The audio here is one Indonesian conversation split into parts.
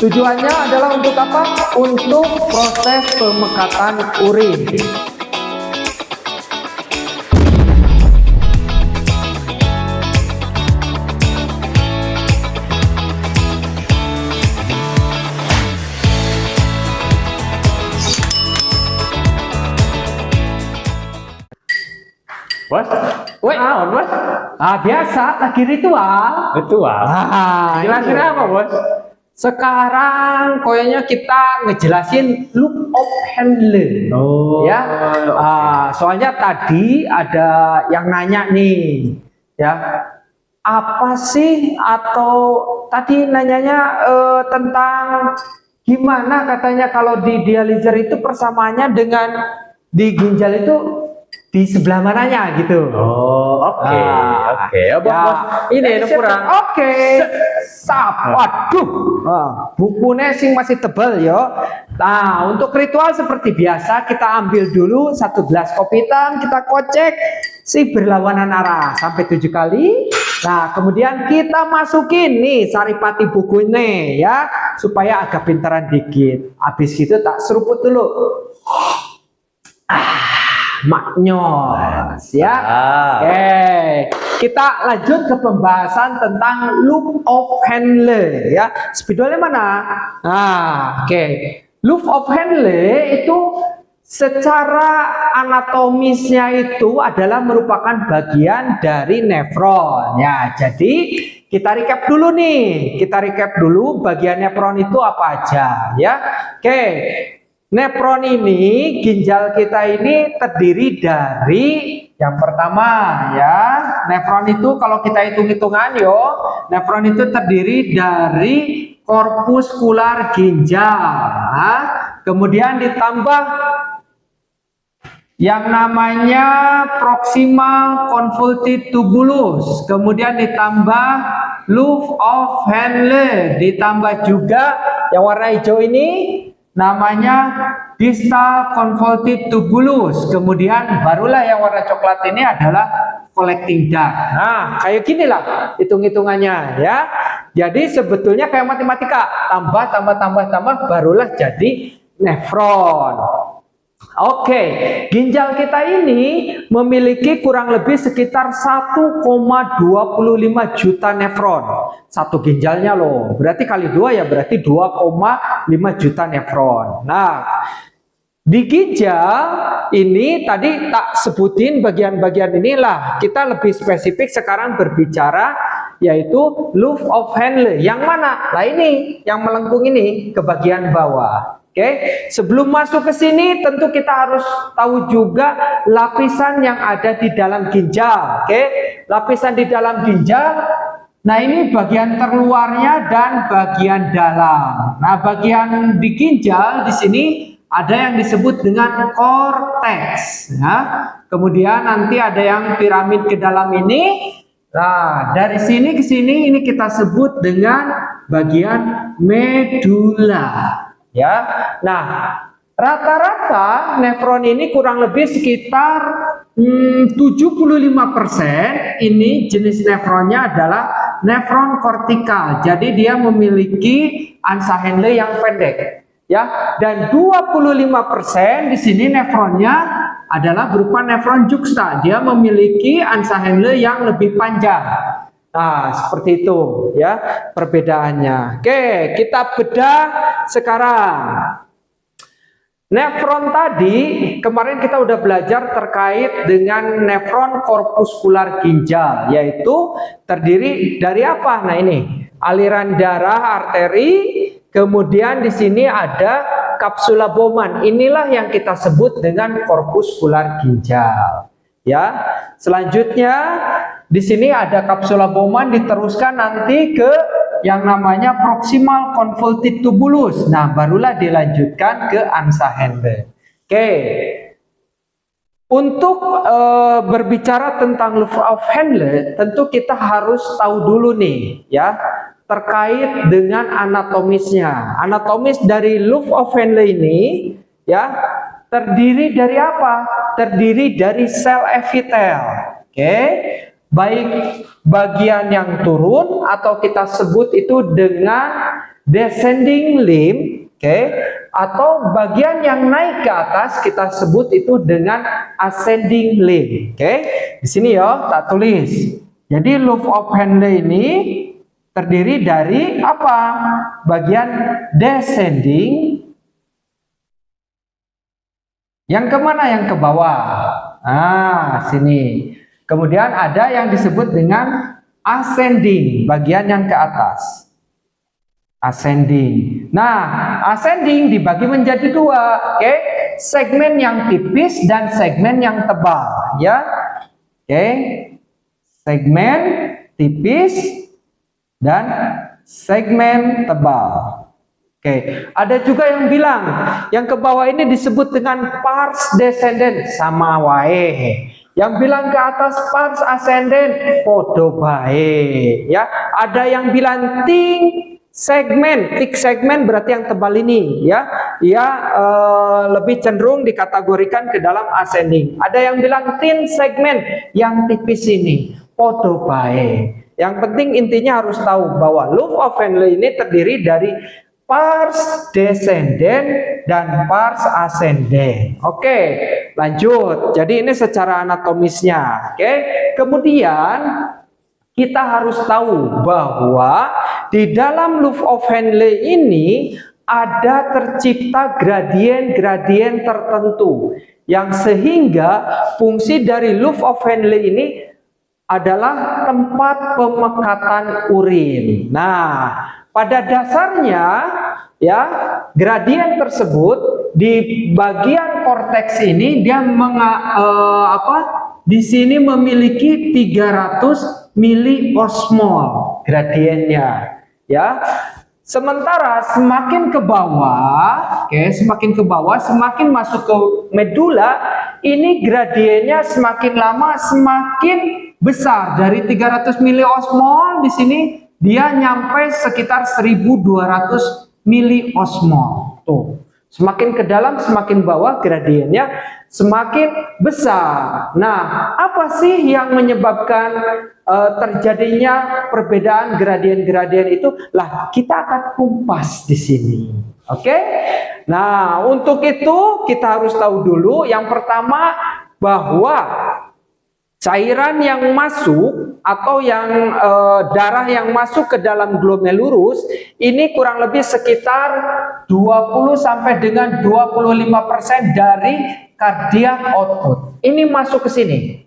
Tujuannya adalah untuk apa? Untuk proses pemekatan urin. Bos, Woi, bos? biasa lagi ritual. Ritual. Jelasin Ini. apa, bos? Sekarang kayaknya kita ngejelasin loop of handle. Oh, Ya. Soalnya tadi ada yang nanya nih, ya. Apa sih atau tadi nanyanya tentang gimana katanya kalau di dializer itu persamaannya dengan di ginjal itu di sebelah mananya gitu. Oh, oke. Bos, Ya, bos. Ini kurang. Oke. Waduh. Bukunya sih masih tebal yo. Nah, untuk ritual seperti biasa kita ambil dulu 1 gelas kopi hitam, kita kocek si berlawanan arah sampai 7 kali. Nah, kemudian kita masukin nih saripati buku ini ya, supaya agak pintaran dikit. Habis itu tak seruput dulu. Maknyos ya. Oke, kita lanjut ke pembahasan tentang loop of handle ya. Spidolnya mana? Nah, oke. Loop of handle itu secara anatomisnya itu adalah merupakan bagian dari nefron ya. Jadi kita recap dulu nih. Kita recap dulu bagian nefron itu apa aja ya. Oke. Nefron ini, ginjal kita ini terdiri dari yang pertama ya, nefron itu kalau kita hitung-hitungan yo, nefron itu terdiri dari korpuskular ginjal, kemudian ditambah yang namanya proximal convoluted tubulus, kemudian ditambah loop of handle, ditambah juga yang warna hijau ini namanya distal convoluted tubulus, kemudian barulah yang warna coklat ini adalah collecting duct. Nah, kayak gini lah hitung-hitungannya ya. Jadi sebetulnya kayak matematika, tambah barulah jadi nefron. Oke, ginjal kita ini memiliki kurang lebih sekitar 1,25 juta nefron. Satu ginjalnya loh, berarti kali 2 ya berarti 2,5 juta nefron. Nah, di ginjal ini tadi tak sebutin bagian-bagian inilah. Kita lebih spesifik sekarang berbicara yaitu loop of handle. Yang mana? Nah ini, yang melengkung ini ke bagian bawah. Oke, sebelum masuk ke sini tentu kita harus tahu juga lapisan yang ada di dalam ginjal. Oke, lapisan di dalam ginjal. Nah ini bagian terluarnya dan bagian dalam. Nah bagian di ginjal di sini ada yang disebut dengan korteks. Ya. Kemudian nanti ada yang piramid ke dalam ini. Nah dari sini ke sini ini kita sebut dengan bagian medula. Ya, nah rata-rata nefron ini kurang lebih sekitar 75% ini jenis nefronnya adalah nefron kortikal. Jadi dia memiliki ansa Henle yang pendek, ya. Dan 25% di sini nefronnya adalah berupa nefron juxta. Dia memiliki ansa Henle yang lebih panjang. Nah, seperti itu ya perbedaannya. Oke, kita bedah sekarang. Nefron tadi, kemarin kita udah belajar terkait dengan nefron korpuskular ginjal, yaitu terdiri dari apa? Nah ini, aliran darah arteri, kemudian di sini ada kapsula Bowman. Inilah yang kita sebut dengan korpuskular ginjal. Ya, selanjutnya di sini ada kapsula Bowman diteruskan nanti ke yang namanya proximal convoluted tubulus. Nah, barulah dilanjutkan ke ansa Henle. Oke. Untuk berbicara tentang loop of Henle, tentu kita harus tahu dulu nih, ya, terkait dengan anatomisnya. Anatomis dari loop of Henle ini, ya, terdiri dari apa? Terdiri dari sel epitel. Oke. Baik bagian yang turun atau kita sebut itu dengan descending limb, oke, atau bagian yang naik ke atas kita sebut itu dengan ascending limb. Oke, di sini ya tak tulis. Jadi loop of Henle ini terdiri dari apa? Bagian descending. Yang kemana? Yang ke bawah. Nah, sini. Kemudian ada yang disebut dengan ascending, bagian yang ke atas. Ascending. Nah, ascending dibagi menjadi dua, oke? Segmen yang tipis dan segmen yang tebal, ya. Oke. Segmen tipis dan segmen tebal. Oke, ada juga yang bilang yang ke bawah ini disebut dengan pars descendent, sama wae. Yang bilang ke atas pars ascendent, podo bae, ya. Ada yang bilang thick segmen berarti yang tebal ini, ya. Lebih cenderung dikategorikan ke dalam ascending. Ada yang bilang thin segmen, yang tipis ini, podo bae. Yang penting intinya harus tahu bahwa loop of Henle ini terdiri dari pars descendant dan pars ascendant. Oke, lanjut. Jadi ini secara anatomisnya. Oke, kemudian kita harus tahu bahwa di dalam loop of Henle ini ada tercipta gradien-gradien tertentu yang sehingga fungsi dari loop of Henle ini adalah tempat pemekatan urin. Nah, pada dasarnya ya, gradien tersebut di bagian korteks ini dia di sini memiliki 300 miliosmol gradiennya, ya. Sementara semakin ke bawah, semakin masuk ke medula, ini gradiennya semakin lama semakin besar. Dari 300 miliosmol di sini dia nyampe sekitar 1200 miliosmol. Tuh. Semakin ke dalam, semakin bawah gradiennya semakin besar. Nah, apa sih yang menyebabkan terjadinya perbedaan gradien-gradien itu? Lah, kita akan kupas di sini. Oke? Nah, untuk itu kita harus tahu dulu yang pertama bahwa cairan yang masuk atau yang darah yang masuk ke dalam glomerulus ini kurang lebih sekitar 20 sampai dengan 25% dari cardiac output. Ini masuk ke sini.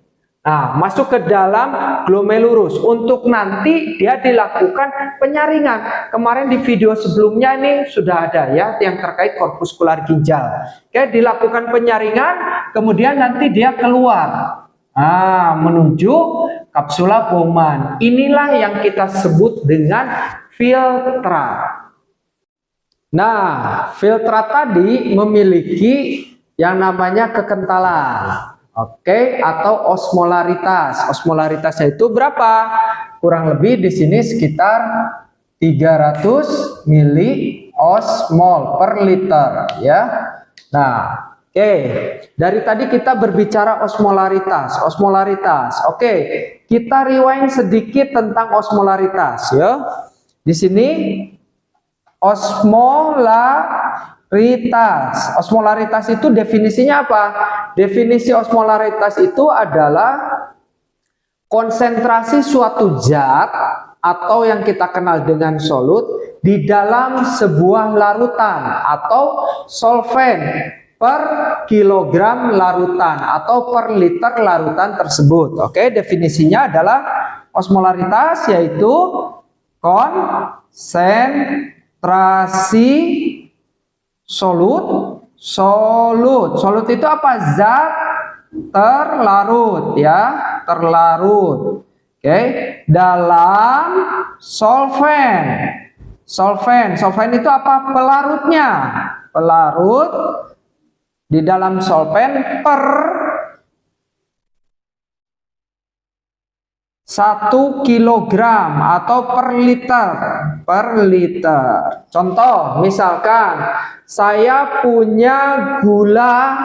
Nah, masuk ke dalam glomerulus untuk nanti dia dilakukan penyaringan. Kemarin di video sebelumnya ini sudah ada ya yang terkait korpuskular ginjal. Oke, dilakukan penyaringan, kemudian nanti dia keluar. Menuju kapsula Bowman. Inilah yang kita sebut dengan filtrat. Nah, filtrat tadi memiliki yang namanya kekentalan. Oke, atau osmolaritas. Osmolaritasnya itu berapa? Kurang lebih di sini sekitar 300 miliosmol per liter, ya. Nah, oke, dari tadi kita berbicara osmolaritas. Oke, kita rewind sedikit tentang osmolaritas, ya. Di sini osmolaritas itu definisinya apa? Definisi osmolaritas itu adalah konsentrasi suatu zat atau yang kita kenal dengan solut di dalam sebuah larutan atau solvent per kilogram larutan atau per liter larutan tersebut. Oke, definisinya adalah osmolaritas yaitu konsentrasi solut itu apa? Zat terlarut, ya, terlarut. Oke, dalam solvent itu apa? Pelarutnya, pelarut di dalam solvent per 1 kilogram atau per liter. Contoh, misalkan saya punya gula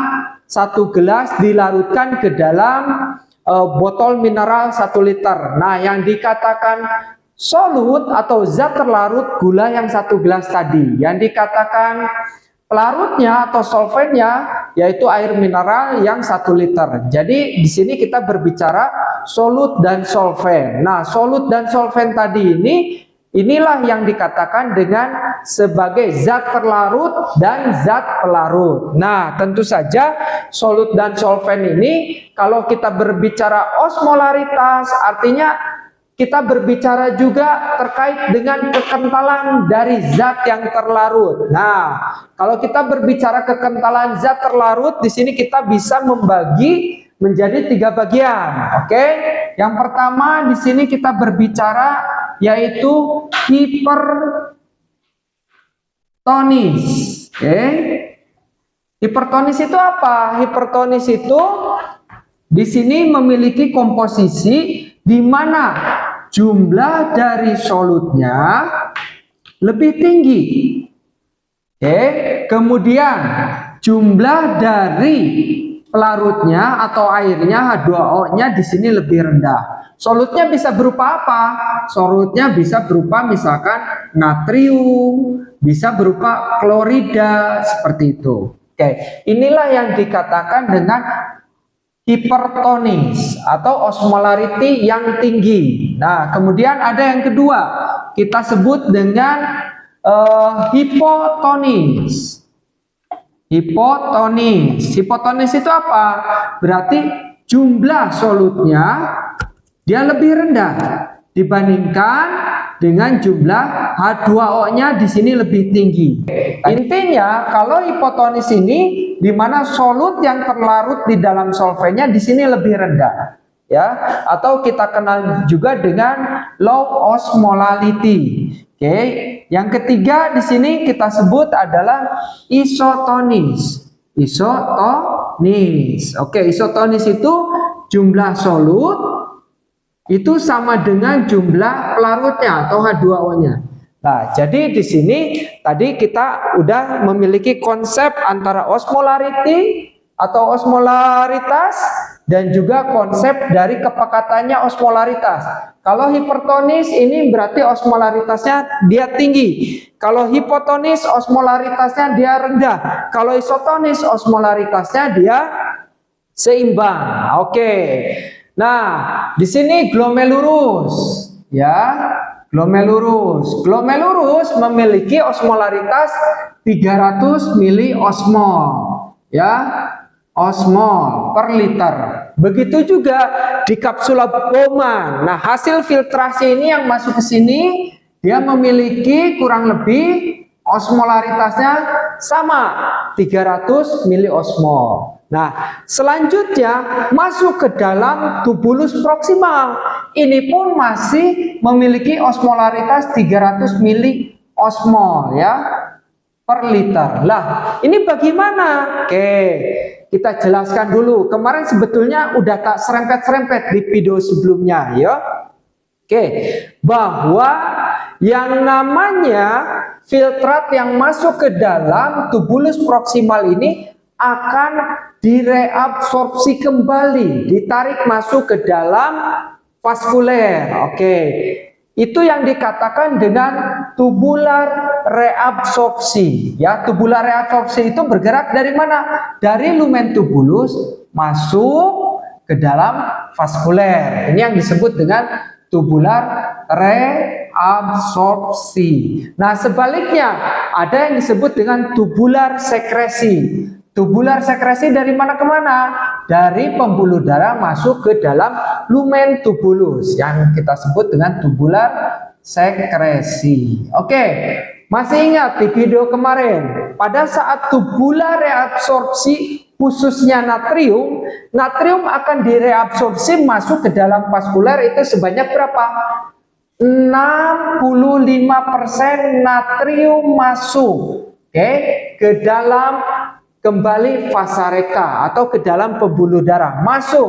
1 gelas dilarutkan ke dalam botol mineral 1 liter. Nah, yang dikatakan solut atau zat terlarut gula yang 1 gelas tadi. Yang dikatakan pelarutnya atau solvennya yaitu air mineral yang 1 liter. Jadi di sini kita berbicara solut dan solven. Nah, solut dan solven tadi inilah yang dikatakan dengan sebagai zat terlarut dan zat pelarut. Nah, tentu saja solut dan solven ini kalau kita berbicara osmolaritas artinya kita berbicara juga terkait dengan kekentalan dari zat yang terlarut. Nah, kalau kita berbicara kekentalan zat terlarut, di sini kita bisa membagi menjadi 3 bagian. Oke, yang pertama di sini kita berbicara yaitu hipertonis. Oke, hipertonis itu apa? Hipertonis itu di sini memiliki komposisi di mana jumlah dari solutnya lebih tinggi. Oke, kemudian jumlah dari pelarutnya atau airnya H2O-nya di sini lebih rendah. Solutnya bisa berupa apa? Solutnya bisa berupa misalkan natrium, bisa berupa klorida seperti itu. Oke, inilah yang dikatakan dengan hipertonis atau osmolarity yang tinggi. Nah, kemudian ada yang kedua, kita sebut dengan hipotonis. Hipotonis. Hipotonis itu apa? Berarti jumlah solutnya dia lebih rendah dibandingkan dengan jumlah H2O-nya di sini lebih tinggi. Intinya kalau hipotonis ini di mana solut yang terlarut di dalam solvennya di sini lebih rendah, ya, atau kita kenal juga dengan low osmolality. Oke, yang ketiga di sini kita sebut adalah isotonis. Isotonis. Oke, isotonis itu jumlah solut itu sama dengan jumlah pelarutnya atau H2O-nya. Nah, jadi di sini tadi kita udah memiliki konsep antara osmolarity atau osmolaritas dan juga konsep dari kepekatannya osmolaritas. Kalau hipertonis ini berarti osmolaritasnya dia tinggi. Kalau hipotonis osmolaritasnya dia rendah. Kalau isotonis osmolaritasnya dia seimbang. Oke. Nah, di sini glomerulus, ya, glomerulus. Glomerulus memiliki osmolaritas 300 miliosmol, ya, osmol per liter. Begitu juga di kapsula Bowman. Nah, hasil filtrasi ini yang masuk ke sini, dia memiliki kurang lebih osmolaritasnya sama 300 miliosmol. Nah, selanjutnya masuk ke dalam tubulus proksimal. Ini pun masih memiliki osmolaritas 300 miliosmol ya per liter. Lah, ini bagaimana? Oke, kita jelaskan dulu. Kemarin sebetulnya udah tak serempet-serempet di video sebelumnya ya. Oke, bahwa yang namanya filtrat yang masuk ke dalam tubulus proksimal ini akan direabsorpsi kembali, ditarik masuk ke dalam vaskuler. Oke, itu yang dikatakan dengan tubular reabsorpsi. Ya, tubular reabsorpsi itu bergerak dari mana? Dari lumen tubulus masuk ke dalam vaskuler. Ini yang disebut dengan tubular reabsorpsi. Nah, sebaliknya ada yang disebut dengan tubular sekresi. Tubular sekresi dari mana ke mana? Dari pembuluh darah masuk ke dalam lumen tubulus yang kita sebut dengan tubular sekresi. Oke, masih ingat di video kemarin pada saat tubular reabsorpsi khususnya natrium, natrium akan direabsorpsi masuk ke dalam vaskuler itu sebanyak berapa? 65% natrium masuk, oke, ke dalam kembali vasa reka atau ke dalam pembuluh darah masuk.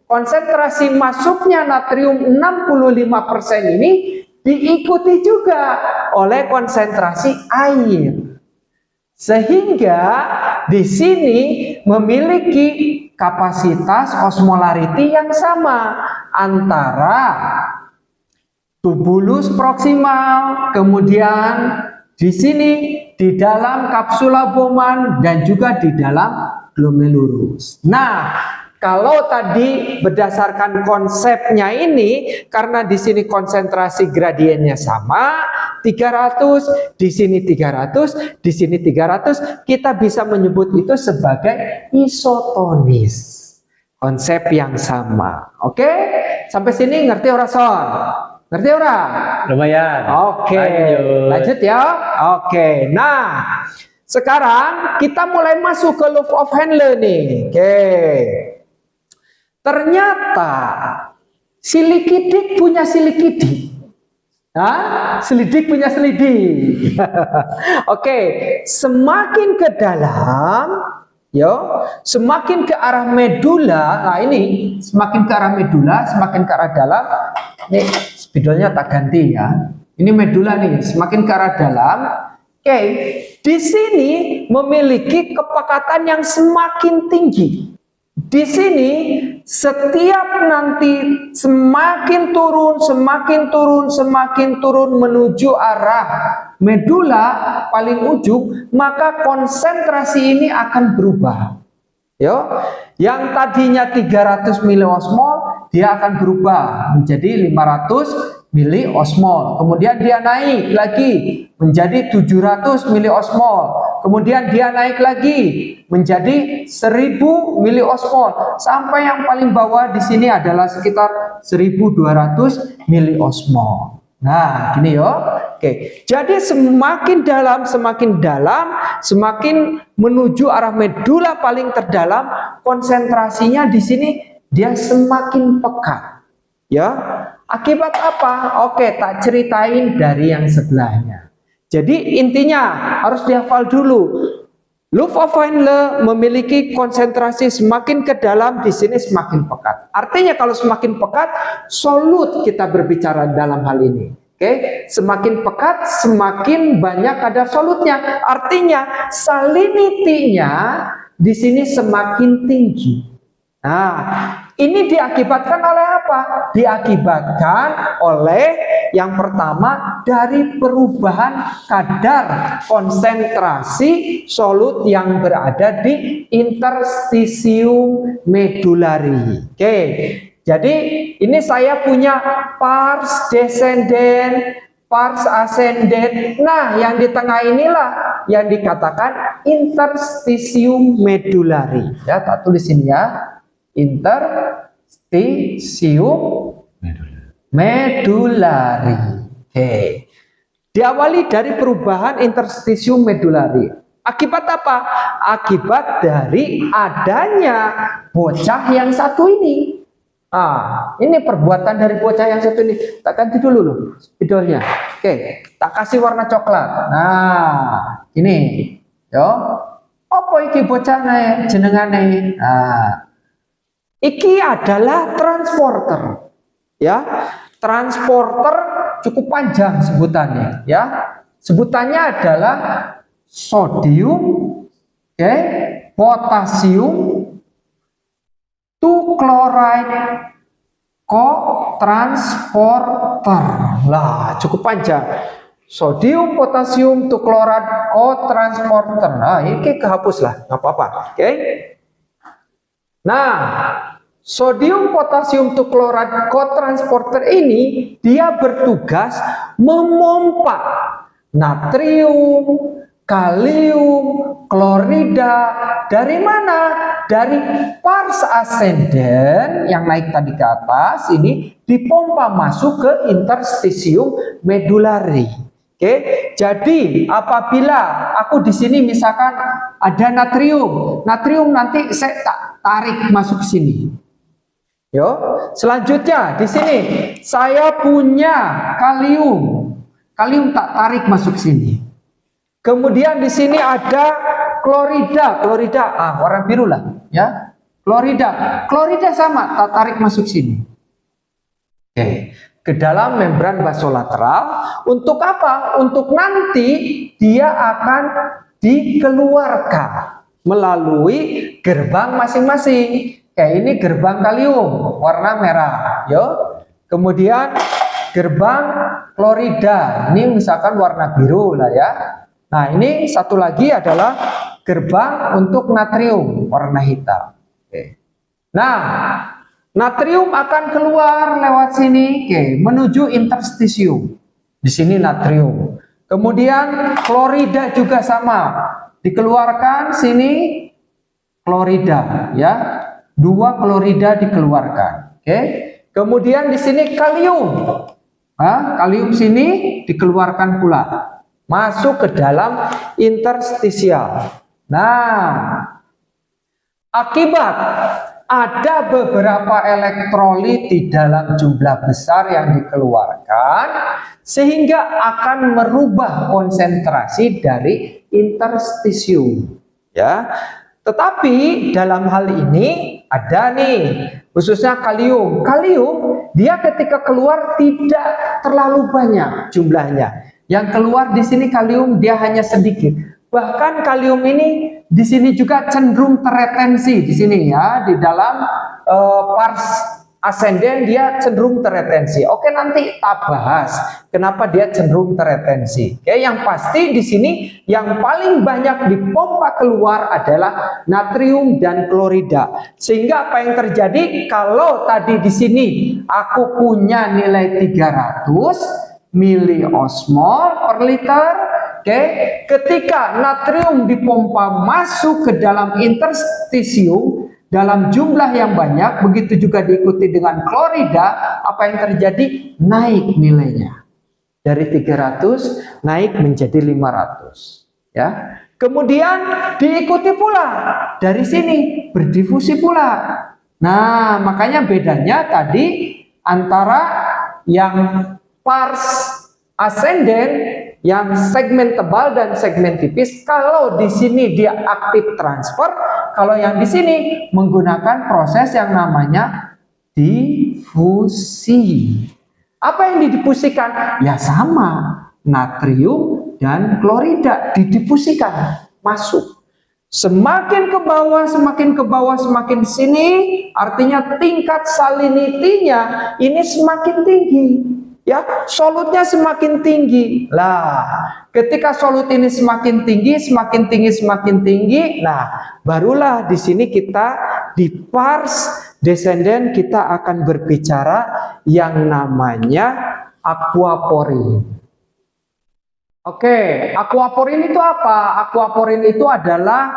Konsentrasi masuknya natrium 65% ini diikuti juga oleh konsentrasi air. Sehingga di sini memiliki kapasitas osmolarity yang sama antara tubulus proksimal, kemudian di sini di dalam kapsula Bowman dan juga di dalam glomerulus. Nah, kalau tadi berdasarkan konsepnya ini, karena di sini konsentrasi gradiennya sama, 300, di sini 300, di sini 300, kita bisa menyebut itu sebagai isotonis. Konsep yang sama. Oke? Sampai sini ngerti ora, Son? Ngerti ora? Lumayan. Oke. Lanjut ya. Oke. Nah, sekarang kita mulai masuk ke Love of Henle nih. Oke. Ternyata silikidik punya silikidik. Nah, selidik punya selidik. Oke, semakin ke dalam, semakin ke arah medula. Nah, ini semakin ke arah medula, semakin ke arah dalam. Nih, spidolnya tak ganti ya. Ini medula nih, semakin ke arah dalam. Oke, di sini memiliki kepekatan yang semakin tinggi. Di sini setiap nanti semakin turun, semakin turun, semakin turun menuju arah medula paling ujung, maka konsentrasi ini akan berubah. Yang tadinya 300 miliosmol dia akan berubah menjadi 500 miliosmol. Kemudian dia naik lagi menjadi 700 miliosmol. Kemudian dia naik lagi menjadi 1000 miliosmol. Sampai yang paling bawah di sini adalah sekitar 1200 miliosmol. Nah, gini Oke. Jadi semakin dalam, semakin menuju arah medula paling terdalam, konsentrasinya di sini dia semakin pekat. Akibat apa? Oke, tak ceritain dari yang sebelahnya. Jadi intinya harus dihafal dulu. Love of Henle memiliki konsentrasi semakin ke dalam, di sini semakin pekat. Artinya kalau semakin pekat, solut kita berbicara dalam hal ini. Semakin pekat, semakin banyak kadar solutnya. Artinya salinity-nya di sini semakin tinggi. Nah, ini diakibatkan oleh apa? Diakibatkan oleh yang pertama dari perubahan kadar konsentrasi solut yang berada di interstitium medullari. Jadi ini saya punya pars descendent, pars ascendent. Nah, yang di tengah inilah yang dikatakan interstitium medullari. Tak tulis ini ya. Interstitium medullari. Diawali dari perubahan interstitium medullari. Akibat apa? Akibat dari adanya bocah yang satu ini. Ini perbuatan dari bocah yang satu ini. Tak ganti dulu loh spidolnya. Tak kasih warna coklat. Nah, ini. Apa iki bocah jenengane? Iki adalah transporter. Transporter cukup panjang sebutannya. Sebutannya adalah sodium, potasium, chloride cotransporter. Lah, cukup panjang. Sodium, potasium, chloride cotransporter. Nah, ini kehapus lah, nggak apa-apa. Nah, sodium, potasium, chloride cotransporter ini dia bertugas memompa natrium, kalium, klorida dari mana? Dari pars ascendent yang naik tadi ke atas ini dipompa masuk ke interstitium medullari. Jadi apabila aku di sini misalkan ada natrium nanti saya tarik masuk ke sini. Selanjutnya di sini saya punya kalium tak tarik masuk ke sini. Kemudian di sini ada klorida, warna biru lah, klorida sama, tak tarik masuk sini. Ke dalam membran basolateral. Untuk apa? Untuk nanti dia akan dikeluarkan melalui gerbang masing-masing. Ini gerbang kalium, warna merah. Kemudian gerbang klorida. Ini misalkan warna biru lah ya. Nah, ini satu lagi adalah gerbang untuk natrium warna hitam. Oke. Nah, natrium akan keluar lewat sini, menuju interstisium. Di sini natrium. Kemudian klorida juga sama, dikeluarkan sini klorida, ya. 2 klorida dikeluarkan. Oke. Kemudian di sini kalium. Kalium sini dikeluarkan pula, masuk ke dalam interstisial. Nah, akibat ada beberapa elektrolit di dalam jumlah besar yang dikeluarkan, sehingga akan merubah konsentrasi dari interstisium, ya. Tetapi dalam hal ini ada nih, khususnya kalium. Kalium dia ketika keluar tidak terlalu banyak jumlahnya. Yang keluar di sini kalium dia hanya sedikit. Bahkan kalium ini di sini juga cenderung teretensi di sini ya, di dalam pars ascendens dia cenderung teretensi. Oke, nanti tak bahas kenapa dia cenderung teretensi. Oke, yang pasti di sini yang paling banyak dipompa keluar adalah natrium dan klorida. Sehingga apa yang terjadi kalau tadi di sini aku punya nilai 300 miliosmol per liter. Oke, ketika natrium dipompa masuk ke dalam interstisium dalam jumlah yang banyak, begitu juga diikuti dengan klorida, apa yang terjadi? Naik nilainya. Dari 300 naik menjadi 500. Ya. Kemudian diikuti pula dari sini, berdifusi pula. Nah, makanya bedanya tadi antara yang pars ascendens, yang segmen tebal dan segmen tipis. Kalau di sini dia aktif transfer, kalau yang di sini menggunakan proses yang namanya difusi. Apa yang didifusikan? Ya sama, natrium dan klorida didifusikan masuk. Semakin ke bawah, semakin ke bawah, semakin sini, artinya tingkat salinitinya ini semakin tinggi. Ya, solutnya semakin tinggi. Lah, ketika solut ini semakin tinggi, semakin tinggi, semakin tinggi, nah, barulah di sini kita di pars descendant kita akan berbicara yang namanya aquaporin. Oke, aquaporin itu apa? Aquaporin itu adalah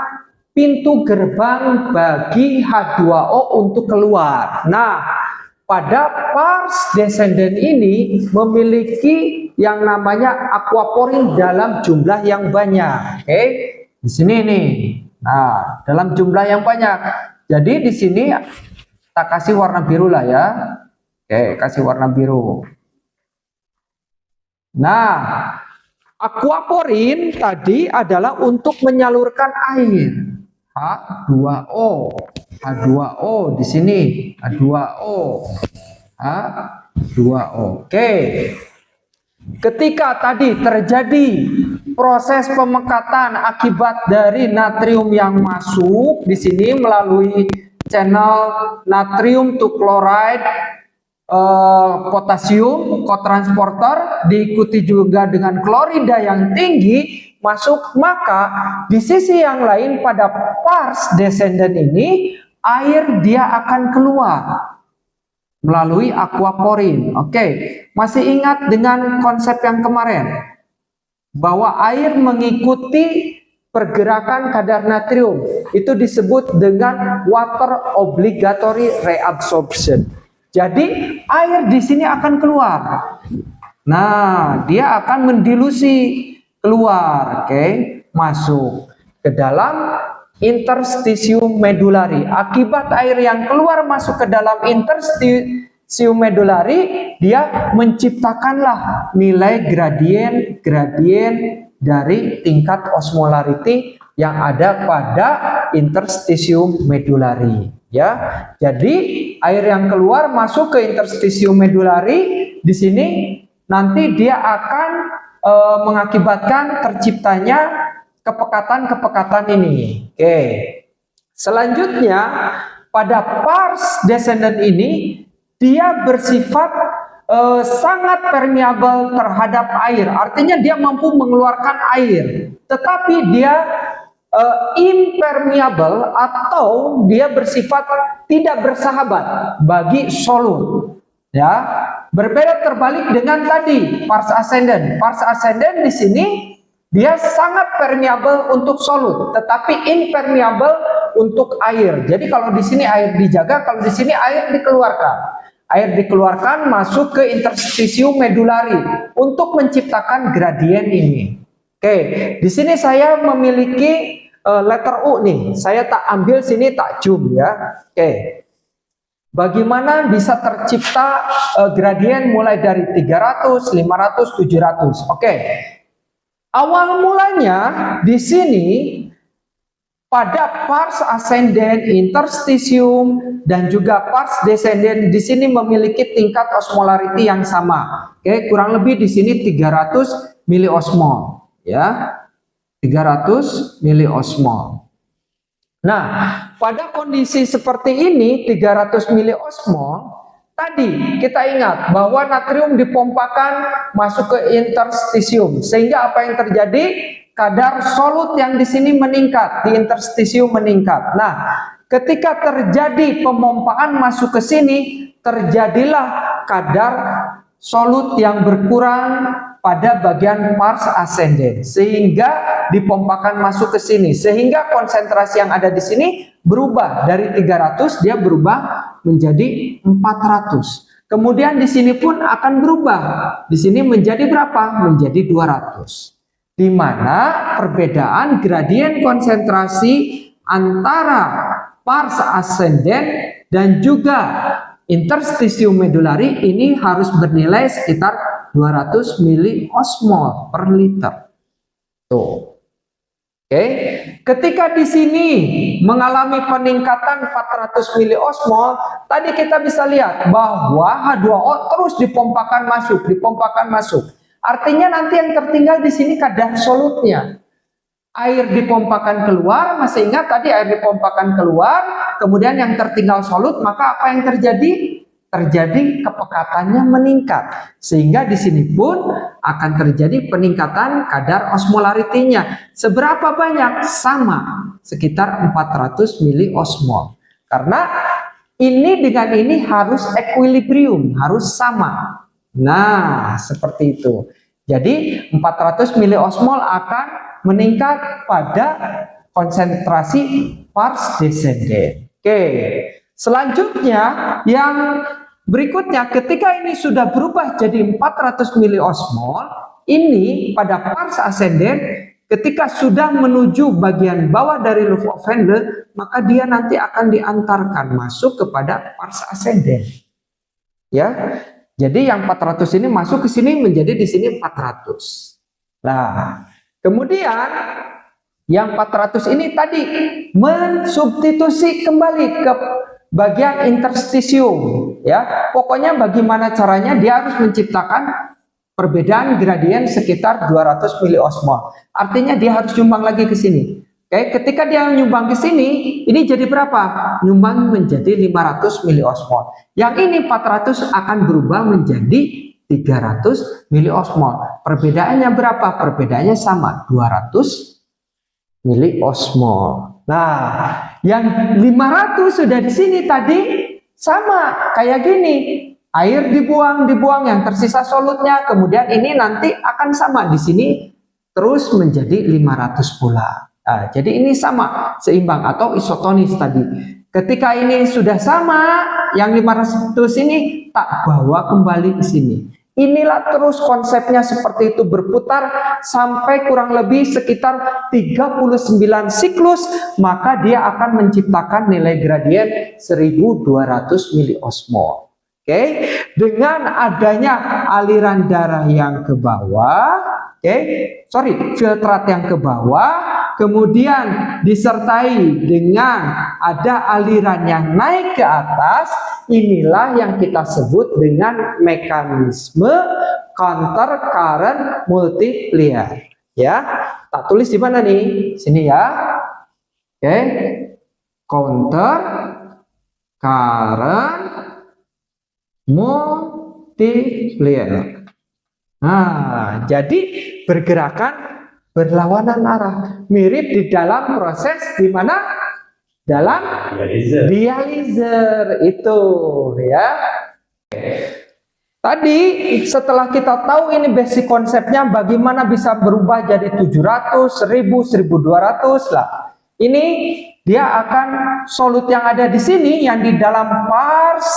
pintu gerbang bagi H2O untuk keluar. Nah, pada pars descendant ini memiliki yang namanya aquaporin dalam jumlah yang banyak. Oke, di sini nih. Nah, dalam jumlah yang banyak. Jadi di sini kita kasih warna biru lah ya. Oke, kasih warna biru. Nah, aquaporin tadi adalah untuk menyalurkan air. H2O. H2O di sini, H2O. H2O. Oke. Ketika tadi terjadi proses pemekatan akibat dari natrium yang masuk di sini melalui channel natrium to chloride potasium cotransporter, diikuti juga dengan klorida yang tinggi masuk, maka di sisi yang lain pada pars descendant ini air dia akan keluar melalui aquaporin. Oke, masih ingat dengan konsep yang kemarin bahwa air mengikuti pergerakan kadar natrium, itu disebut dengan water obligatory reabsorption. Jadi air di sini akan keluar. Nah, dia akan mendilusi keluar, oke, masuk ke dalam interstisium medulari. Akibat air yang keluar masuk ke dalam interstisium medulari, dia menciptakanlah nilai gradien dari tingkat osmolarity yang ada pada interstisium medulari. Ya, jadi air yang keluar masuk ke interstisium medulari di sini nanti dia akan mengakibatkan terciptanya kepekatan-kepekatan ini. Oke. Selanjutnya pada pars descendant ini dia bersifat sangat permeable terhadap air, artinya dia mampu mengeluarkan air, tetapi dia impermeable atau dia bersifat tidak bersahabat bagi solut. Ya, berbeda terbalik dengan tadi pars ascendens. Pars ascendens di sini dia sangat permeable untuk solut, tetapi impermeable untuk air. Jadi kalau di sini air dijaga, kalau di sini air dikeluarkan. Air dikeluarkan masuk ke interstitium medullari untuk menciptakan gradien ini. Oke, di sini saya memiliki letter U nih. Saya tak ambil sini, tak zoom ya. Oke. Bagaimana bisa tercipta gradien mulai dari 300, 500, 700. Oke. Awal mulanya di sini pada pars ascendens, interstitium dan juga pars descendens di sini memiliki tingkat osmolarity yang sama. Oke, kurang lebih di sini 300 miliosmol ya. 300 miliosmol. Nah, pada kondisi seperti ini 300 miliosmol, tadi kita ingat bahwa natrium dipompakan masuk ke interstitium, sehingga apa yang terjadi? Kadar solut yang di sini meningkat, di interstitium meningkat. Nah, ketika terjadi pemompaan masuk ke sini, terjadilah kadar solut yang berkurang pada bagian pars ascendens, sehingga dipompakan masuk ke sini, sehingga konsentrasi yang ada di sini berubah dari 300 dia berubah menjadi 400. Kemudian di sini pun akan berubah. Di sini menjadi berapa? Menjadi 200. Di mana perbedaan gradien konsentrasi antara pars ascendens dan juga interstitium medullari ini harus bernilai sekitar 200 miliosmol per liter. Tuh. Oke. Ketika di sini mengalami peningkatan 400 miliosmol, tadi kita bisa lihat bahwa H2O terus dipompakan masuk. Artinya nanti yang tertinggal di sini kadar solutnya. Air dipompakan keluar, masih ingat tadi air dipompakan keluar, kemudian yang tertinggal solut, maka apa yang terjadi? Terjadi kepekatannya meningkat, sehingga di sini pun akan terjadi peningkatan kadar osmolarity-nya. Seberapa banyak? Sama, sekitar 400 miliosmol. Karena ini dengan ini harus equilibrium, harus sama. Nah, seperti itu. Jadi 400 miliosmol akan meningkat pada konsentrasi pars descendens. Oke. Selanjutnya yang berikutnya, ketika ini sudah berubah jadi 400 miliosmol, ini pada pars ascendens, ketika sudah menuju bagian bawah dari loop of Henle, maka dia nanti akan diantarkan masuk kepada pars ascendens. Ya. Jadi yang 400 ini masuk ke sini menjadi di sini 400. Nah, kemudian yang 400 ini tadi mensubstitusi kembali ke bagian interstitium, ya. Pokoknya bagaimana caranya dia harus menciptakan perbedaan gradien sekitar 200 miliosmol. Artinya dia harus nyumbang lagi ke sini. Oke, ketika dia nyumbang ke sini, ini jadi berapa? Nyumbang menjadi 500 miliosmol. Yang ini 400 akan berubah menjadi 300 miliosmol. Perbedaannya berapa? Perbedaannya sama, 200 miliosmol. Nah, yang 500 sudah di sini tadi sama kayak gini. Air dibuang, yang tersisa solutnya. Kemudian ini nanti akan sama di sini terus menjadi 500 pula. Nah, jadi ini sama, seimbang atau isotonis tadi. Ketika ini sudah sama, yang 500 ini tak bawa kembali ke sini. Inilah terus konsepnya seperti itu berputar sampai kurang lebih sekitar 39 siklus, maka dia akan menciptakan nilai gradien 1200 miliosmol. Oke, dengan adanya aliran darah yang ke bawah, filtrat yang ke bawah, kemudian disertai dengan ada aliran yang naik ke atas, inilah yang kita sebut dengan mekanisme counter current multiplier. Ya, tak tulis di mana nih? Sini ya. Oke, counter current multiplier. multiplier. Nah, jadi bergerakan berlawanan arah. Mirip di dalam proses di mana? Dalam dializer itu, ya. Tadi setelah kita tahu ini basic konsepnya, bagaimana bisa berubah jadi 700, 1000, 1200 lah. Ini dia akan solut yang ada di sini, yang di dalam pars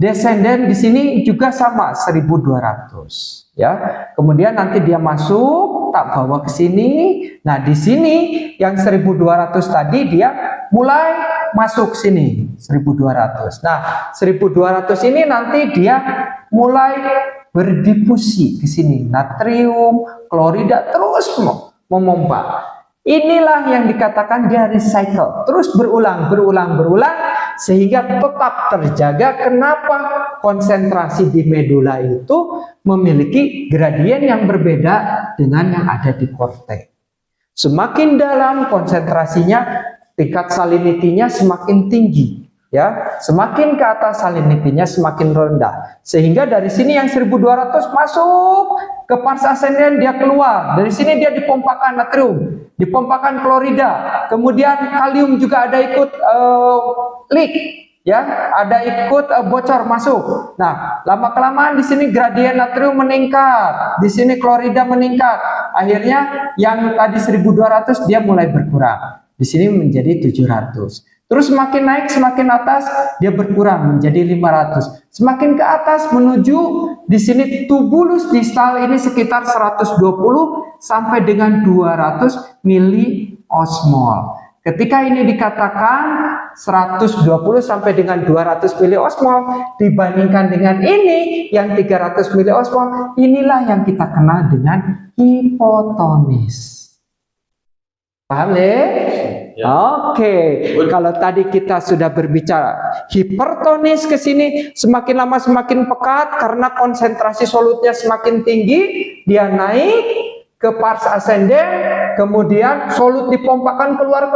descendant di sini juga sama 1200, ya. Kemudian nanti dia masuk, tak bawa ke sini. Nah, di sini yang 1200 tadi dia mulai masuk sini 1200. Nah, 1200 ini nanti dia mulai berdifusi ke sini, natrium, klorida terus memompa. Inilah yang dikatakan dia recycle, terus berulang sehingga tetap terjaga. Kenapa? Konsentrasi di medula itu memiliki gradien yang berbeda dengan yang ada di korteks. Semakin dalam konsentrasinya, tingkat salinitinya semakin tinggi, ya. Semakin ke atas salinitinya semakin rendah. Sehingga dari sini yang 1200 masuk ke pars ascendant, dia keluar. Dari sini dia dipompakan natrium, dipompakan klorida, kemudian kalium juga ada ikut leak, ya, ada ikut bocor masuk. Nah, lama kelamaan di sini gradien natrium meningkat, di sini klorida meningkat. Akhirnya yang tadi 1200 dia mulai berkurang. Di sini menjadi 700. Terus semakin naik, semakin atas dia berkurang menjadi 500. Semakin ke atas menuju di sini tubulus distal ini sekitar 120 sampai dengan 200 miliosmol. Ketika ini dikatakan 120 sampai dengan 200 miliosmol dibandingkan dengan ini yang 300 miliosmol, inilah yang kita kenal dengan hipotonis. Paham ya? Oke. Kalau tadi kita sudah berbicara hipertonis ke sini, semakin lama semakin pekat karena konsentrasi solutnya semakin tinggi, dia naik ke pars ascendant, kemudian solut dipompakan keluar,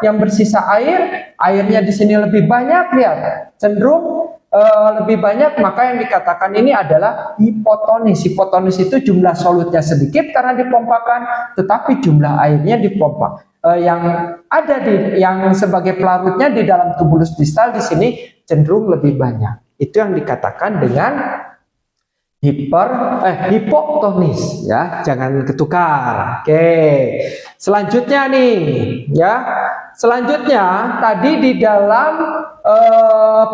yang bersisa airnya di sini lebih banyak, lihat, cenderung lebih banyak, maka yang dikatakan ini adalah hipotonis. Hipotonis itu jumlah solutnya sedikit karena dipompakan, tetapi jumlah airnya dipompa. Yang ada yang sebagai pelarutnya di dalam tubulus distal di sini cenderung lebih banyak. Itu yang dikatakan dengan hipotonis, ya, jangan ketukar. Oke. Selanjutnya nih, ya. Selanjutnya tadi di dalam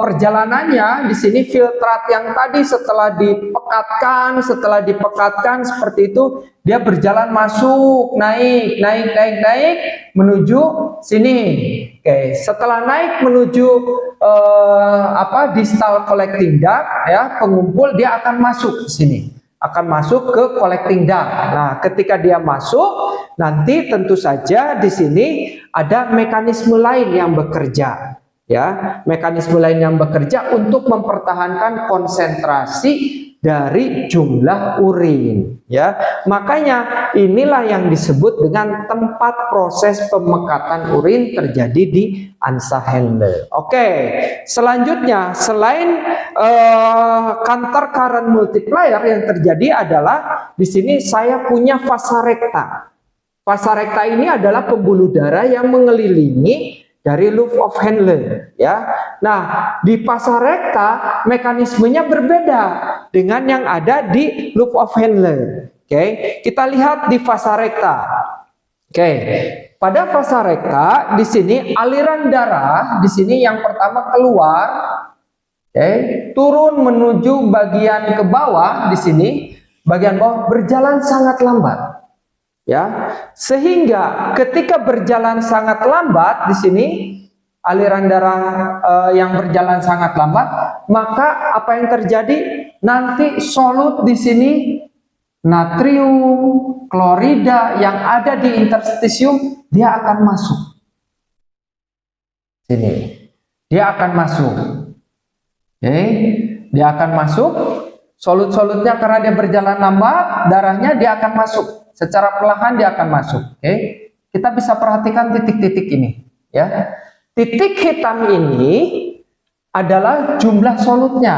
perjalanannya di sini filtrat yang tadi setelah dipekatkan seperti itu, dia berjalan masuk, naik menuju sini. Oke, setelah naik menuju distal collecting duct, ya, pengumpul, dia akan masuk ke sini. Akan masuk ke collecting duct. Nah, ketika dia masuk, nanti tentu saja di sini ada mekanisme lain yang bekerja, ya, mekanisme lain yang bekerja untuk mempertahankan konsentrasi dari jumlah urin, ya. Makanya inilah yang disebut dengan tempat proses pemekatan urin terjadi di Ansa Handler. Oke, selanjutnya selain counter current multiplier yang terjadi adalah di sini saya punya vasa recta. Vasa recta ini adalah pembuluh darah yang mengelilingi dari loop of Henle, ya. Nah, di vasa recta mekanismenya berbeda dengan yang ada di loop of Henle. Oke, kita lihat di vasa recta. Oke, pada vasa recta di sini aliran darah di sini yang pertama keluar, turun menuju bagian ke bawah di sini, bagian bawah berjalan sangat lambat. Ya, sehingga ketika berjalan sangat lambat di sini aliran darah yang berjalan sangat lambat, maka apa yang terjadi? Nanti solut di sini natrium, klorida yang ada di interstisium dia akan masuk. Sini. Dia akan masuk. Dia akan masuk. Solut-solutnya karena dia berjalan lambat, darahnya dia akan masuk. Secara perlahan dia akan masuk. Kita bisa perhatikan titik-titik ini, ya. Titik hitam ini adalah jumlah solutnya.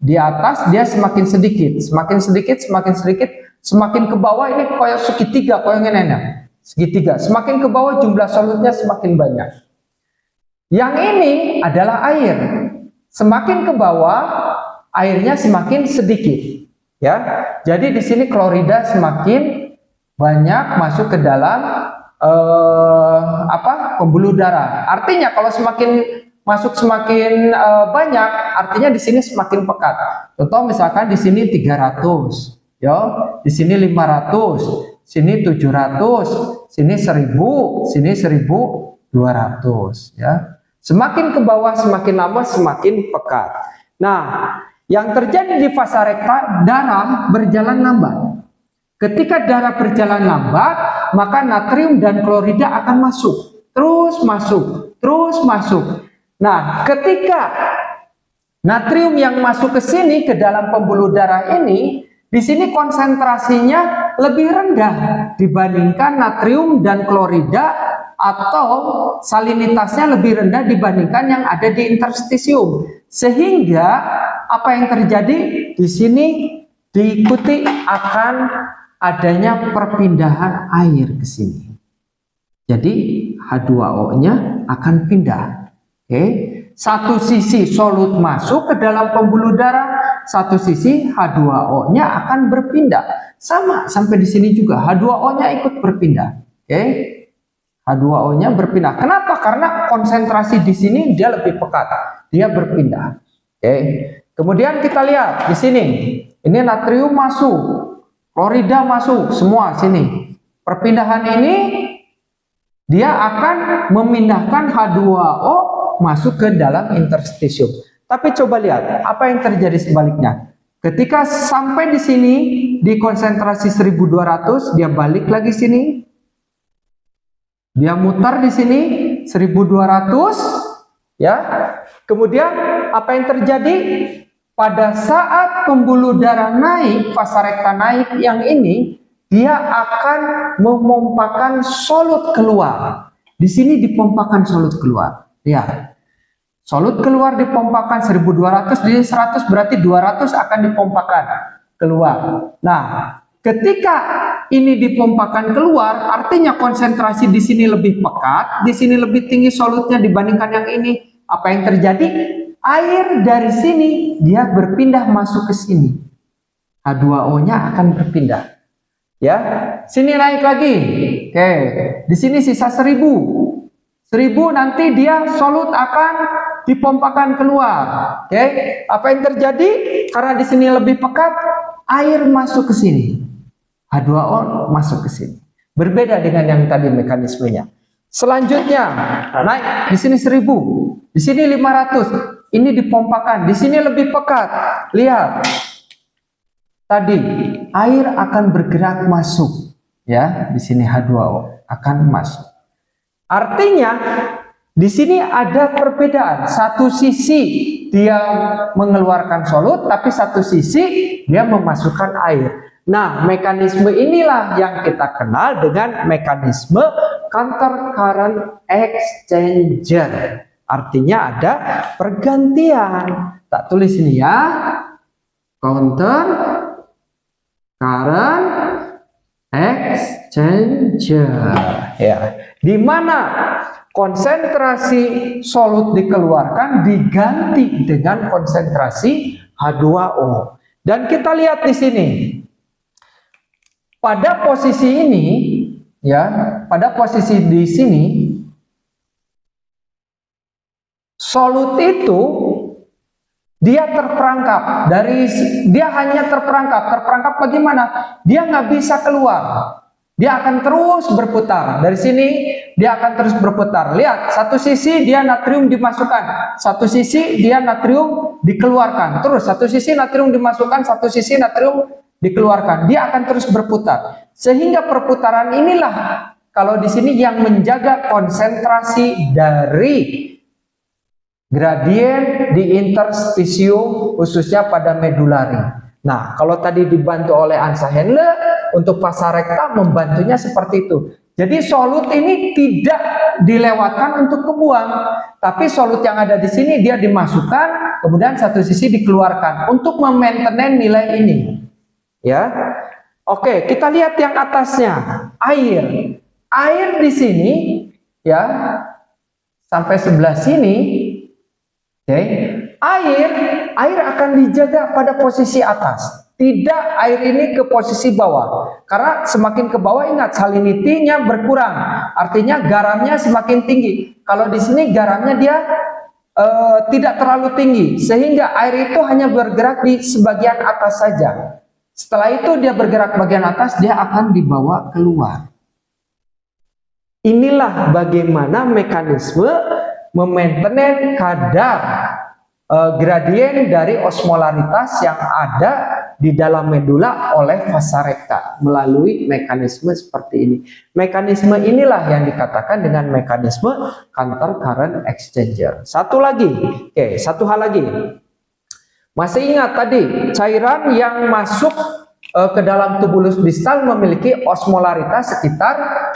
Di atas dia semakin sedikit, semakin sedikit, semakin sedikit, semakin ke bawah ini kayak segitiga, kayak ngene. Segitiga, semakin ke bawah jumlah solutnya semakin banyak. Yang ini adalah air. Semakin ke bawah airnya semakin sedikit, ya. Jadi di sini klorida semakin banyak masuk ke dalam pembuluh darah. Artinya kalau semakin masuk semakin banyak, artinya di sini semakin pekat. Contoh misalkan di sini 300, ya, di sini 500, sini 700, sini 1000, sini 1200, ya. Semakin ke bawah semakin lama semakin pekat. Nah, yang terjadi di fasa rekta, darah berjalan lambat. Ketika darah berjalan lambat, maka natrium dan klorida akan masuk, terus masuk, terus masuk. Nah, ketika natrium yang masuk ke sini ke dalam pembuluh darah ini, di sini konsentrasinya lebih rendah dibandingkan natrium dan klorida, atau salinitasnya lebih rendah dibandingkan yang ada di interstisium. Sehingga apa yang terjadi di sini diikuti akan adanya perpindahan air ke sini. Jadi H2O-nya akan pindah. Oke, satu sisi solut masuk ke dalam pembuluh darah, satu sisi H2O-nya akan berpindah. Sama sampai di sini juga H2O-nya ikut berpindah. Oke, H2O-nya berpindah. Kenapa? Karena konsentrasi di sini dia lebih pekat, dia berpindah. Oke, kemudian kita lihat di sini, ini natrium masuk, klorida masuk, semua sini. Perpindahan ini dia akan memindahkan H2O masuk ke dalam interstisium. Tapi coba lihat apa yang terjadi sebaliknya. Ketika sampai di sini di konsentrasi 1200, dia balik lagi sini. Dia mutar di sini 1200, ya. Kemudian apa yang terjadi? Pada saat pembuluh darah naik, fasa rekta naik yang ini, dia akan memompakan solut keluar. Di sini dipompakan solut keluar. Lihat. Solut keluar dipompakan 1200, di 100 berarti 200 akan dipompakan keluar. Nah, ketika ini dipompakan keluar, artinya konsentrasi di sini lebih pekat, di sini lebih tinggi solutnya dibandingkan yang ini. Apa yang terjadi? Air dari sini dia berpindah masuk ke sini. H2O-nya akan berpindah. Ya, sini naik lagi. Oke, di sini sisa 1000. 1000 nanti dia solut akan dipompakan keluar. Oke, apa yang terjadi? Karena di sini lebih pekat, air masuk ke sini. H2O masuk ke sini. Berbeda dengan yang tadi mekanismenya. Selanjutnya, naik di sini 1000, di sini 500. Ini dipompakan, di sini lebih pekat. Lihat. Tadi air akan bergerak masuk, ya. Di sini H2O akan masuk. Artinya di sini ada perbedaan. Satu sisi dia mengeluarkan solut, tapi satu sisi dia memasukkan air. Nah, mekanisme inilah yang kita kenal dengan mekanisme counter current exchanger. Artinya ada pergantian. Tak tulis ini ya. Counter current exchanger. Ya, di mana konsentrasi solut dikeluarkan diganti dengan konsentrasi H2O. Dan kita lihat di sini. Pada posisi ini, ya, pada posisi di sini, solut itu dia terperangkap dia hanya terperangkap bagaimana? Dia nggak bisa keluar, dia akan terus berputar dari sini, dia akan terus berputar. Lihat, satu sisi dia natrium dimasukkan, satu sisi dia natrium dikeluarkan, terus satu sisi natrium dimasukkan, satu sisi natrium dikeluarkan. Dia akan terus berputar, sehingga perputaran inilah kalau di sini yang menjaga konsentrasi dari gradien di interstisium, khususnya pada medulari. Nah, kalau tadi dibantu oleh Ansa Henle, untuk fasa rekta membantunya seperti itu. Jadi solut ini tidak dilewatkan untuk kebuang, tapi solut yang ada di sini dia dimasukkan, kemudian satu sisi dikeluarkan untuk memaintain nilai ini. Ya, oke, kita lihat yang atasnya, air. Air di sini, ya, sampai sebelah sini. Oke, air akan dijaga pada posisi atas. Tidak air ini ke posisi bawah, karena semakin ke bawah ingat salinity-nya berkurang, artinya garamnya semakin tinggi. Kalau di sini garamnya dia tidak terlalu tinggi, sehingga air itu hanya bergerak di sebagian atas saja. Setelah itu dia bergerak bagian atas, dia akan dibawa keluar. Inilah bagaimana mekanisme memaintain kadar gradien dari osmolaritas yang ada di dalam medula oleh vasa rekta melalui mekanisme seperti ini. Mekanisme inilah yang dikatakan dengan mekanisme counter current exchanger. Satu lagi, satu hal lagi. Masih ingat tadi cairan yang masuk ke dalam tubulus distal memiliki osmolaritas sekitar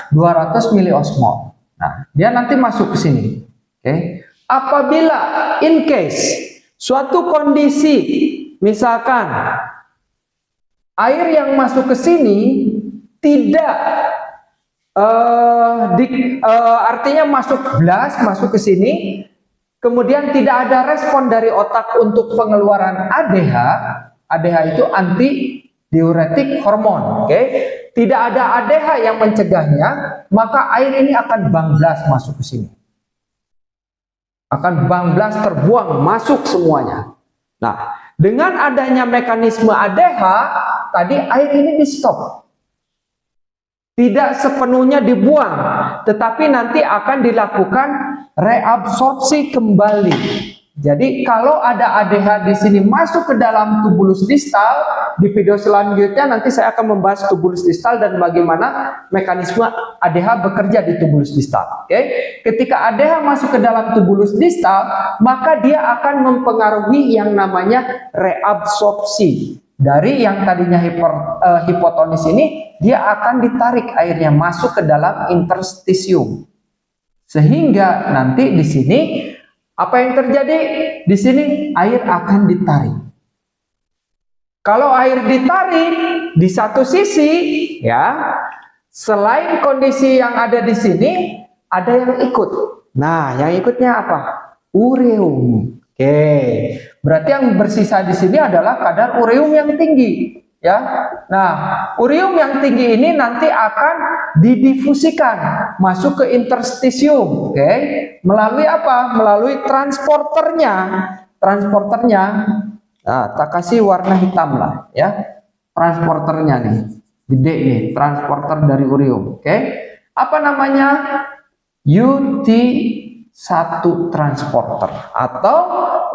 200 miliosmol. Nah, dia nanti masuk ke sini. Apabila in case suatu kondisi, misalkan air yang masuk ke sini tidak artinya masuk blast, masuk ke sini, kemudian tidak ada respon dari otak untuk pengeluaran ADH. ADH itu anti diuretik hormon, tidak ada ADH yang mencegahnya, maka air ini akan bablas masuk ke sini. Akan bablas terbuang masuk semuanya. Nah, dengan adanya mekanisme ADH tadi air ini di stop, tidak sepenuhnya dibuang, tetapi nanti akan dilakukan reabsorpsi kembali. Jadi kalau ada ADH di sini masuk ke dalam tubulus distal, di video selanjutnya nanti saya akan membahas tubulus distal dan bagaimana mekanisme ADH bekerja di tubulus distal. Ketika ADH masuk ke dalam tubulus distal, maka dia akan mempengaruhi yang namanya reabsorpsi. Dari yang tadinya hipotonis ini, dia akan ditarik airnya masuk ke dalam interstisium. Sehingga nanti di sini apa yang terjadi? Di sini air akan ditarik. Kalau air ditarik di satu sisi, ya, selain kondisi yang ada di sini, ada yang ikut. Nah, yang ikutnya apa? Ureum. Berarti yang bersisa di sini adalah kadar ureum yang tinggi, ya. Nah, ureum yang tinggi ini nanti akan didifusikan masuk ke interstisium, melalui apa? Melalui transporternya. Nah, tak kasih warna hitam lah, ya. Transporternya nih, gede nih, transporter dari ureum, Apa namanya? UT1 transporter atau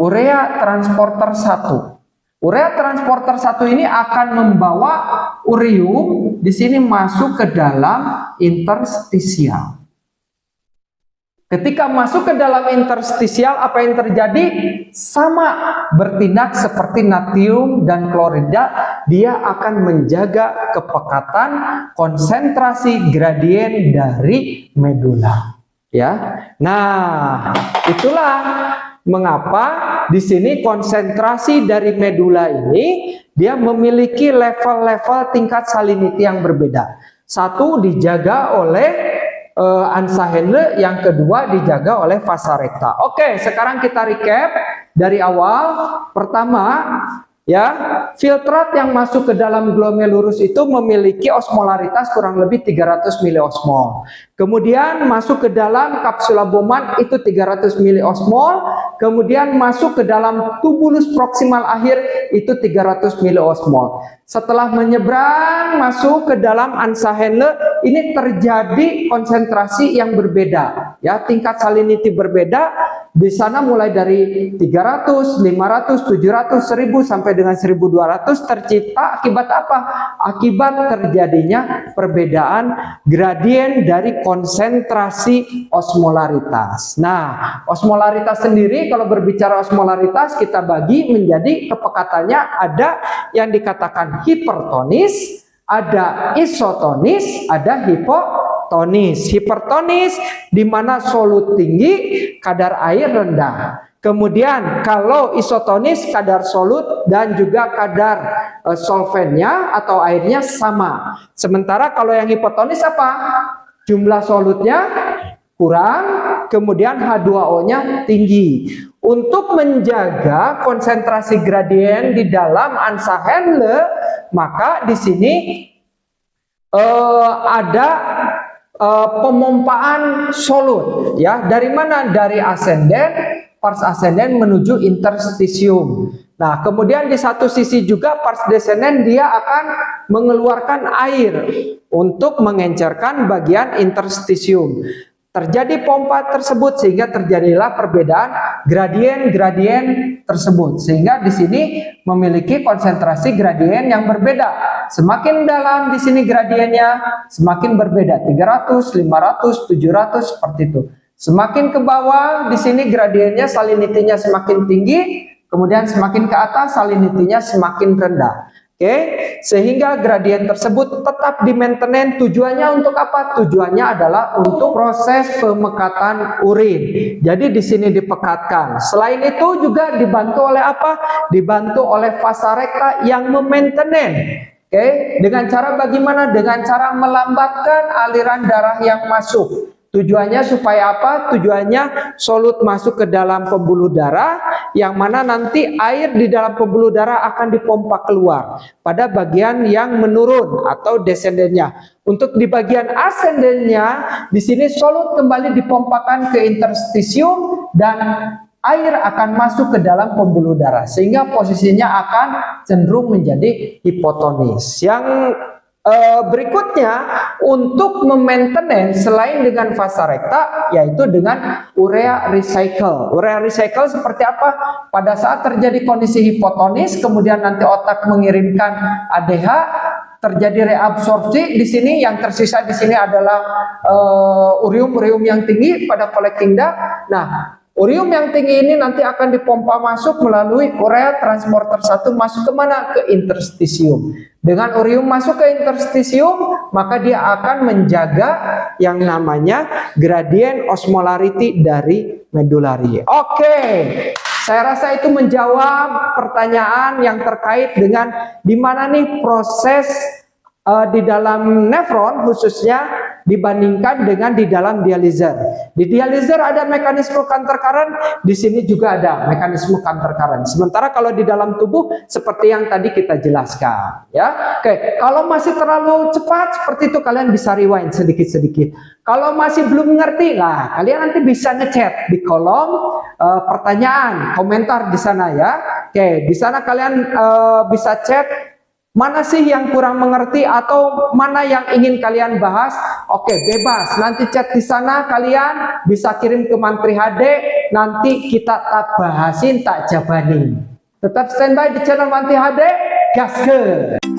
urea transporter 1. Urea transporter 1 ini akan membawa ureum di sini masuk ke dalam interstisial. Ketika masuk ke dalam interstisial, apa yang terjadi? Sama bertindak seperti natrium dan klorida, dia akan menjaga kepekatan konsentrasi gradien dari medula. Ya, nah itulah mengapa di sini konsentrasi dari medula ini dia memiliki level-level tingkat salinity yang berbeda. Satu dijaga oleh Ansa Henle, yang kedua dijaga oleh vasa rekta. Oke, sekarang kita recap dari awal. Pertama, ya, filtrat yang masuk ke dalam glomerulus itu memiliki osmolaritas kurang lebih 300 miliosmol. Kemudian masuk ke dalam kapsula Bowman itu 300 miliosmol. Kemudian masuk ke dalam tubulus proksimal akhir itu 300 miliosmol. Setelah menyeberang masuk ke dalam Ansa Henle, ini terjadi konsentrasi yang berbeda, ya, tingkat salinity berbeda. Di sana mulai dari 300, 500, 700, 1000 sampai dengan 1200 tercipta akibat apa? Akibat terjadinya perbedaan gradien dari konsentrasi osmolaritas. Nah, osmolaritas sendiri kalau berbicara osmolaritas kita bagi menjadi kepekatannya ada yang dikatakan hipertonis, ada isotonis, ada hipotonis. hipotonis. Hipertonis di mana solut tinggi, kadar air rendah. Kemudian kalau isotonis, kadar solut dan juga kadar solvennya atau airnya sama. Sementara kalau yang hipotonis apa? Jumlah solutnya kurang, kemudian H2O-nya tinggi. Untuk menjaga konsentrasi gradien di dalam ANSA Henle, maka di sini ada pemompaan solut, ya. Dari mana? Dari ascenden, pars ascenden menuju interstitium. Nah, kemudian di satu sisi juga pars descendens dia akan mengeluarkan air untuk mengencerkan bagian interstitium. Terjadi pompa tersebut sehingga terjadilah perbedaan gradien-gradien tersebut, sehingga di sini memiliki konsentrasi gradien yang berbeda. Semakin dalam di sini gradiennya semakin berbeda, 300, 500, 700 seperti itu. Semakin ke bawah di sini gradiennya salinitinya semakin tinggi, kemudian semakin ke atas salinitinya semakin rendah. Oke, sehingga gradien tersebut tetap di maintenance. Tujuannya untuk apa? Tujuannya adalah untuk proses pemekatan urin. Jadi di sini dipekatkan. Selain itu juga dibantu oleh apa? Dibantu oleh vasa recta yang memaintenance. Oke, dengan cara bagaimana? Dengan cara melambatkan aliran darah yang masuk. Tujuannya supaya apa? Tujuannya solut masuk ke dalam pembuluh darah, yang mana nanti air di dalam pembuluh darah akan dipompa keluar pada bagian yang menurun atau descendennya. Untuk di bagian ascendennya, di sini solut kembali dipompakan ke interstisium dan air akan masuk ke dalam pembuluh darah, sehingga posisinya akan cenderung menjadi hipotonis. Yang berikutnya untuk memaintenance selain dengan vasa recta yaitu dengan urea recycle. Urea recycle seperti apa? Pada saat terjadi kondisi hipotonis, kemudian nanti otak mengirimkan ADH, terjadi reabsorpsi di sini, yang tersisa di sini adalah urium yang tinggi pada collecting duct. Nah, urium yang tinggi ini nanti akan dipompa masuk melalui urea transporter 1 masuk ke mana? Ke interstisium. Dengan urium masuk ke interstisium, maka dia akan menjaga yang namanya gradien osmolarity dari medulari. Oke, saya rasa itu menjawab pertanyaan yang terkait dengan di mana nih proses di dalam nefron khususnya dibandingkan dengan di dalam dializer. Di dializer ada mekanisme counter current, di sini juga ada mekanisme counter current. Sementara kalau di dalam tubuh seperti yang tadi kita jelaskan, ya. Oke, kalau masih terlalu cepat seperti itu kalian bisa rewind sedikit-sedikit. Kalau masih belum mengerti, lah kalian nanti bisa ngechat di kolom pertanyaan, komentar di sana ya. Oke, di sana kalian bisa chat mana sih yang kurang mengerti atau mana yang ingin kalian bahas. Oke, bebas. Nanti chat di sana, kalian bisa kirim ke Mantri HD. Nanti kita tak bahasin, tak jabanin. Tetap standby di channel Mantri HD. Gaskeun.